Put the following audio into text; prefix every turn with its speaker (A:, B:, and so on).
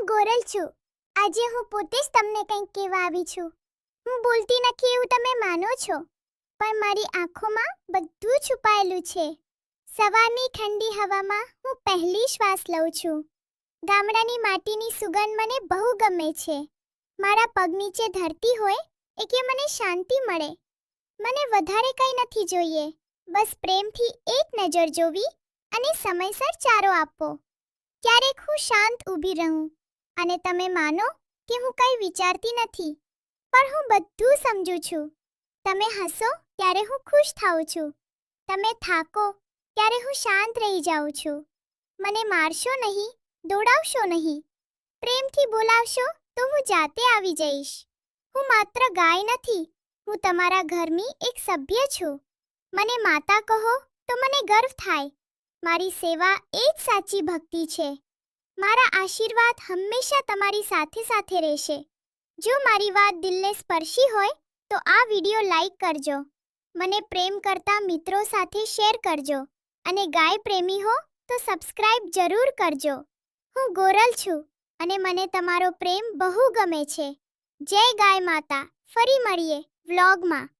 A: ગોરલ છું. આજે હું પોતે જ તમને કંઈક કહેવા આવી છું. હું બોલતી નથી એવું તમે માનો છો, પણ મારી આંખોમાં બધું છુપાયેલું છે. સવારની ઠંડી હવામાં હું પહેલી શ્વાસ લઉં છું. ગામડાની માટીની સુગંધ મને બહુ ગમે છે. મારા પગ નીચે ધરતી હોય એટલે મને શાંતિ મળે. મને વધારે કંઈ નથી જોઈએ, બસ પ્રેમથી એક નજર જોવી અને સમયસર ચારો આપવો. ક્યારેક હું શાંત ઊભી રહું અને તમે માનો કે હું કંઈ વિચારતી નથી, પણ હું બધું સમજુ છું. તમે હસો ત્યારે હું ખુશ થાઉં છું. તમે થાકો ત્યારે હું શાંત રહી જાઉં છું. મને મારશો નહીં, દોડાવશો નહીં. પ્રેમથી બોલાવશો તો હું જાતે આવી જઈશ. હું માત્ર ગાય નથી, હું તમારા ઘરની એક સભ્ય છું. મને માતા કહો તો મને ગર્વ થાય. મારી સેવા એ જ સાચી ભક્તિ છે. મારા આશીર્વાદ હંમેશા તમારી સાથે સાથે રહેશે. જો મારી વાત દિલને સ્પર્શી હોય તો આ વિડિયો લાઈક કરજો. મને પ્રેમ કરતા મિત્રો સાથે શેર કરજો અને ગાય પ્રેમી હો તો સબસ્ક્રાઇબ જરૂર કરજો. હું ગોરલ છું અને મને તમારો પ્રેમ બહુ ગમે છે. જય ગાય માતા. ફરી મળીએ વ્લોગમાં.